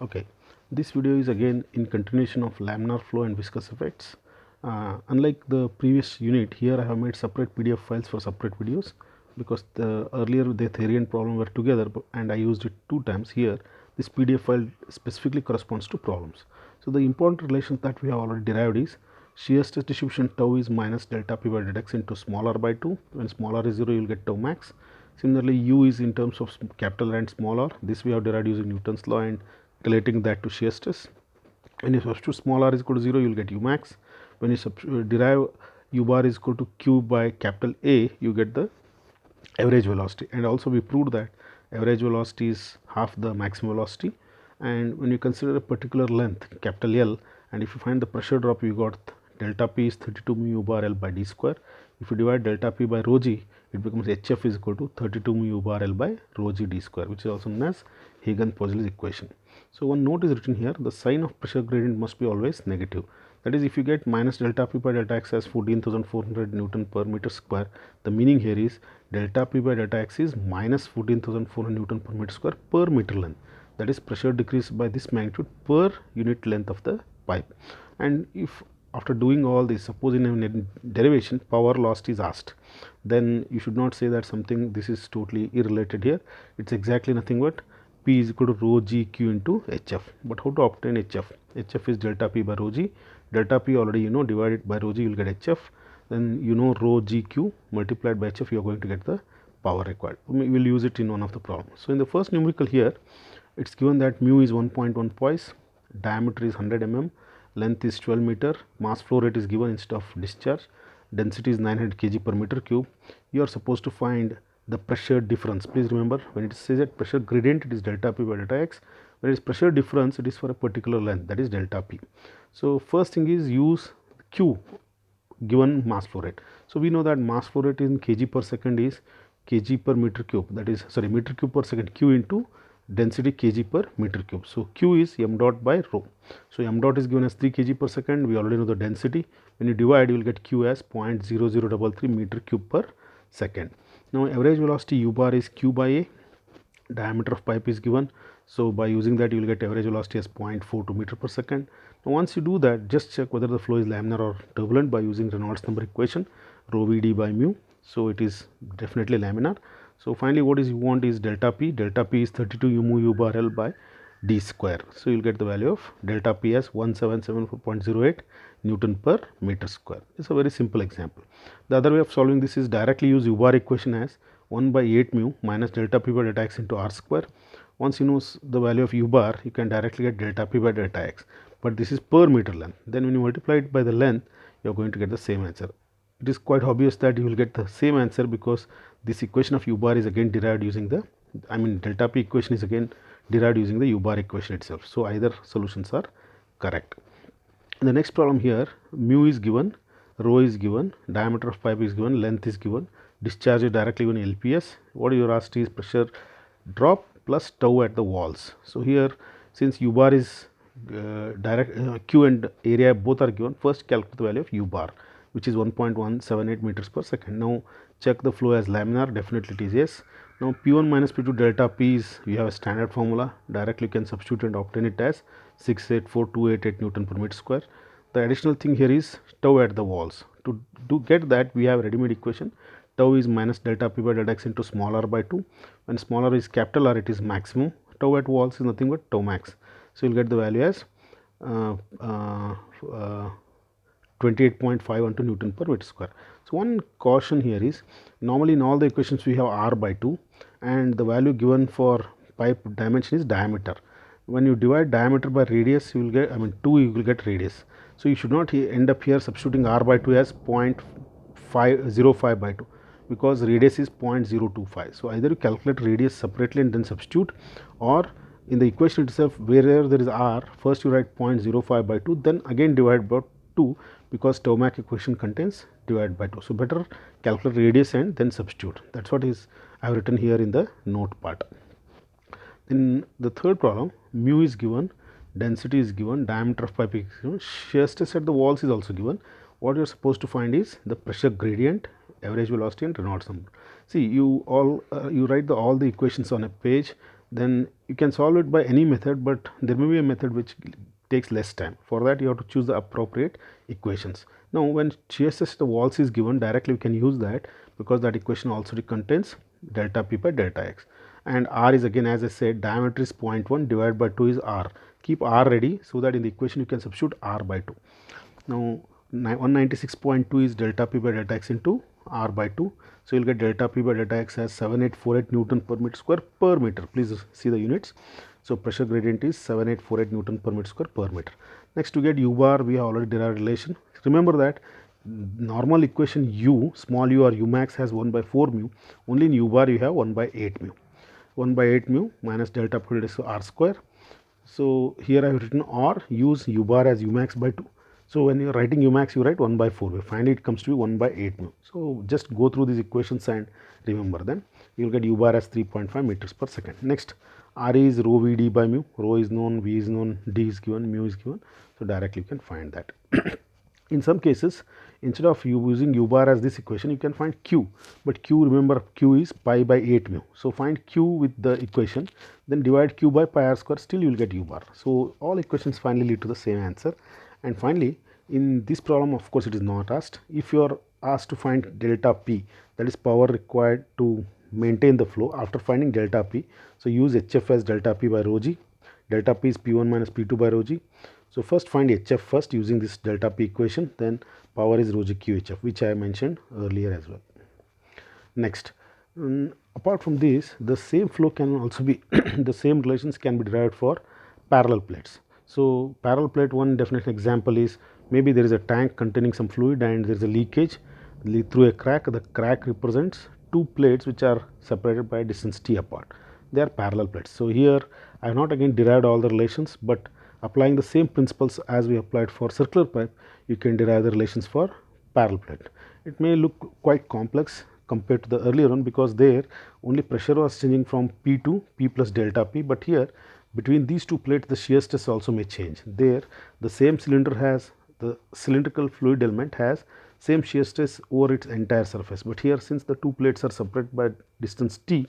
Okay, this video is again in continuation of laminar flow and viscous effects. Unlike the previous unit, here I have made separate PDF files for separate videos because the earlier the theory and problem were together and I used it 2 times. Here this PDF file specifically corresponds to problems. So the important relation that we have already derived is shear stress distribution tau is minus delta p by delta x into small r by 2. When small r is 0, you will get tau max. Similarly, u is in terms of capital R and small r. This we have derived using Newton's law and relating that to shear stress. When you substitute small r is equal to 0, you will get u max. When you derive u bar is equal to q by capital A, you get the average velocity. And also we proved that average velocity is half the maximum velocity. And when you consider a particular length capital L, and if you find the pressure drop, you got delta P is 32 mu bar L by d square. If you divide delta P by rho g, it becomes HF is equal to 32 mu bar L by rho g d square, which is also known as Huygens-Poiseuille's equation. So one note is written here: the sign of pressure gradient must be always negative. That is, if you get minus delta P by delta x as 14,400 Newton per meter square, the meaning here is delta P by delta x is minus 14,400 Newton per meter square per meter length. That is, pressure decreased by this magnitude per unit length of the pipe. And if after doing all this, suppose in a derivation power lost is asked, then you should not say that something this is totally irrelated here. It's exactly nothing but P is equal to rho g q into HF. But how to obtain HF? HF is delta P by rho g. Delta P already you know, divided by rho g you will get HF. Then you know rho g q multiplied by HF, you are going to get the power required. We will use it in one of the problems. So in the first numerical here, it's given that mu is 1.1 poise, diameter is 100 mm, length is 12 meter, mass flow rate is given instead of discharge, density is 900 kg per meter cube. You are supposed to find the pressure difference. Please remember, when it says that pressure gradient, it is delta P by delta x, whereas pressure difference, it is for a particular length, that is delta P. So first thing is use Q given mass flow rate. So we know that mass flow rate in kg per second is kg per meter cube, that is sorry meter cube per second, q into density kg per meter cube. So q is m dot by rho. So m dot is given as 3 kg per second. We already know the density. When you divide, you will get q as 0.0033 meter cube per second. Now average velocity u bar is q by a, diameter of pipe is given. So by using that, you will get average velocity as 0.42 meter per second. Now once you do that, just check whether the flow is laminar or turbulent by using Reynolds number equation, rho Vd by mu. So it is definitely laminar. So finally what is you want is delta P. Delta P is 32 mu u bar L by d square. So you will get the value of delta P as 1774.08 Newton per meter square. It's a very simple example. The other way of solving this is directly use u bar equation as 1 by 8 mu minus delta P by delta x into r square. Once you know the value of u bar, you can directly get delta P by delta x, but this is per meter length. Then when you multiply it by the length, you are going to get the same answer. It is quite obvious that you will get the same answer because this equation of u bar is again derived using the, delta P equation is again derived using the u bar equation itself. So either solutions are correct. In the next problem here, mu is given, rho is given, diameter of pipe is given, length is given, discharge is directly given LPS. What you are asked is pressure drop plus tau at the walls. So here, since u bar is q and area both are given, first calculate the value of u bar, which is 1.178 meters per second. Now check the flow as laminar, definitely it is yes. Now P1 minus P2 delta P is, we have a standard formula, directly you can substitute and obtain it as 684,288 Newton per meter square. The additional thing here is tau at the walls. To get that, we have ready-made equation. Tau is minus delta P by delta x into small r by 2. When small r is capital R, it is maximum. Tau at walls is nothing but tau max. So you will get the value as 28.5 onto Newton per meter square. So one caution here is, normally in all the equations we have r by 2 and the value given for pipe dimension is diameter. When you divide diameter by radius, you will get, 2 you will get radius. So you should not end up here substituting r by 2 as 0.505 by 2 because radius is 0.025. So either you calculate radius separately and then substitute, or in the equation itself wherever there is r, first you write 0.05 by 2, then again divide by 2 because tau max equation contains divide by 2. So better calculate radius and then substitute. That's what is I have written here in the note part. In the third problem, mu is given, density is given, diameter of pipe is given, shear stress at the walls is also given. What you are supposed to find is the pressure gradient, average velocity and Reynolds number. See, you all you write all the equations on a page, then you can solve it by any method, but there may be a method which takes less time. For that you have to choose the appropriate equations. Now when shear stress at the walls is given, directly we can use that, because that equation also contains delta p by delta x, and r is again, as I said, diameter is 0.1 divided by 2 is r. Keep r ready so that in the equation you can substitute r by 2. Now 196.2 is delta p by delta x into r by 2. So, you will get delta p by delta x as 7848 Newton per meter square per meter. Please see the units. So, pressure gradient is 7848 Newton per meter square per meter. Next, to get u bar, we have already derived relation. Remember that normal equation u, small u or u max has 1 by 4 mu. Only in u bar you have 1 by 8 mu. 1 by 8 mu minus delta p by r square. So, here I have written r, use u bar as u max by 2. So, when you are writing u max, you write 1 by 4. Finally, it comes to be 1 by 8 mu. So, just go through these equations and remember them. You will get u bar as 3.5 meters per second. Next, r is rho v d by mu. Rho is known, v is known, d is given, mu is given. So, directly you can find that. In some cases, instead of using u bar as this equation, you can find q, but q, remember, q is pi by 8 mu. So, find q with the equation, then divide q by pi r square, still you will get u bar. So, all equations finally lead to the same answer. And finally, in this problem, of course, it is not asked. If you are asked to find delta p, that is power required to maintain the flow after finding delta p. So, use HF as delta p by rho g. Delta p is P1 minus P2 by rho g. So, first find HF first using this delta p equation, then power is rho g QHF, which I mentioned earlier as well. Next, apart from this, the same flow can also be the same relations can be derived for parallel plates. So, parallel plate, one definite example is, maybe there is a tank containing some fluid and there is a leakage through a crack. The crack represents two plates which are separated by a distance t apart. They are parallel plates. So, here I have not again derived all the relations, but applying the same principles as we applied for circular pipe, you can derive the relations for parallel plate. It may look quite complex compared to the earlier one, because there only pressure was changing from P to P plus delta P, but here between these two plates the shear stress also may change. There the same cylinder has, the cylindrical fluid element has same shear stress over its entire surface, but here since the two plates are separated by distance t,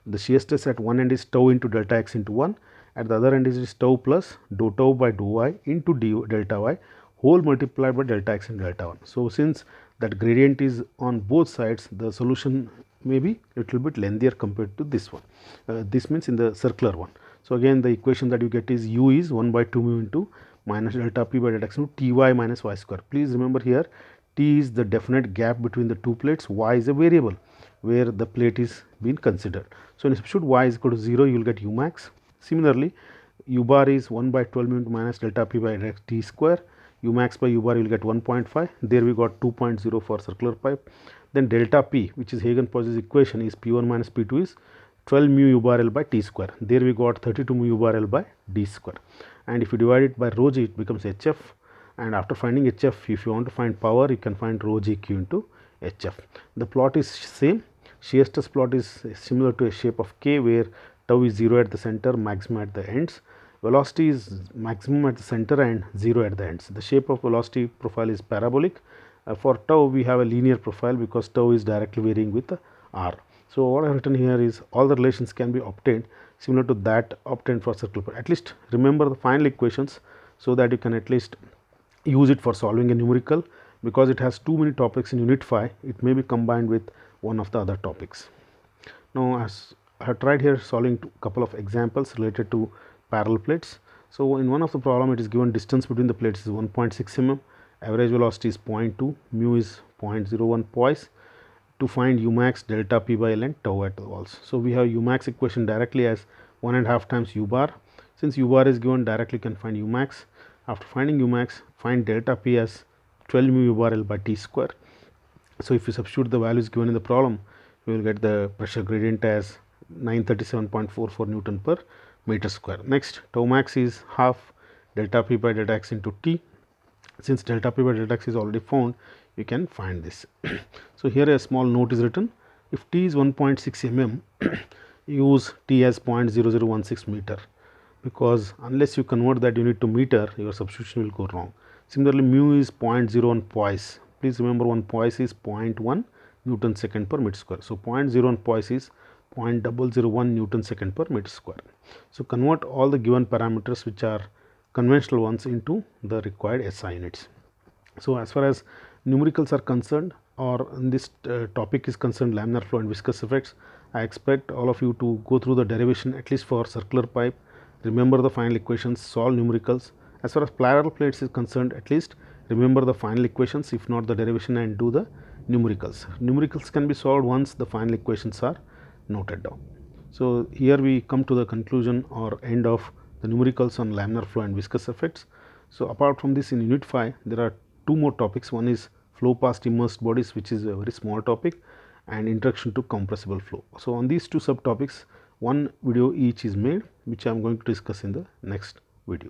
the shear stress at one end is tau into delta x into 1, at the other end is tau plus dou tau by dou y into delta y whole multiplied by delta x and delta 1. So, since that gradient is on both sides, the solution may be little bit lengthier compared to this one. This means in the circular one. So, again the equation that you get is u is 1 by 2 mu into minus delta p by delta x into ty minus y square. Please remember here t is the definite gap between the two plates, y is a variable where the plate is being considered. So, when you substitute y is equal to 0, you will get u max. Similarly, u bar is 1 by 12 mu into minus delta p by delta t square. U max by u bar you will get 1.5. There we got 2.0 for circular pipe. Then delta p, which is Hagen-Poiseuille's equation, is P1 minus P2 is 12 mu u bar L by T square. There we got 32 mu u bar L by D square. And if you divide it by rho g, it becomes HF. And after finding HF, if you want to find power, you can find rho g q into HF. The plot is same. Shear stress plot is similar to a shape of K, where tau is 0 at the center, maximum at the ends. Velocity is maximum at the center and 0 at the ends. The shape of velocity profile is parabolic. For tau, we have a linear profile because tau is directly varying with r. So, what I have written here is all the relations can be obtained similar to that obtained for circular pipe. At least remember the final equations so that you can at least use it for solving a numerical, because it has too many topics in unit 5, it may be combined with one of the other topics. Now, as I have tried here solving a couple of examples related to parallel plates. So, in one of the problem, it is given distance between the plates is 1.6 mm, average velocity is 0.2, mu is 0.01 poise. To find u max, delta p by L and tau at the walls. So, we have u max equation directly as 1.5 times u bar. Since u bar is given, directly can find u max. After finding u max, find delta p as 12 mu u bar L by T square. So, if you substitute the values given in the problem, you will get the pressure gradient as 937.44 Newton per meter square. Next, tau max is half delta p by delta x into T. Since delta p by delta x is already found, you can find this. So, here a small note is written. If T is 1.6 mm, use T as 0.0016 meter, because unless you convert that unit to meter, your substitution will go wrong. Similarly, mu is 0.01 poise. Please remember, 1 poise is 0.1 Newton second per meter square. So, 0.01 poise is 0.001 Newton second per meter square. So, convert all the given parameters which are conventional ones into the required SI units. So, as far as numericals are concerned, or in this topic is concerned, laminar flow and viscous effects, I expect all of you to go through the derivation at least for circular pipe, remember the final equations, solve numericals. As far as parallel plates is concerned, at least remember the final equations, if not the derivation, and do the numericals. Numericals can be solved once the final equations are noted down. So, here we come to the conclusion or end of the numericals on laminar flow and viscous effects. So, apart from this, in unit 5 there are two more topics. One is flow past immersed bodies, which is a very small topic, and introduction to compressible flow. So, on these two subtopics one video each is made, which I am going to discuss in the next video.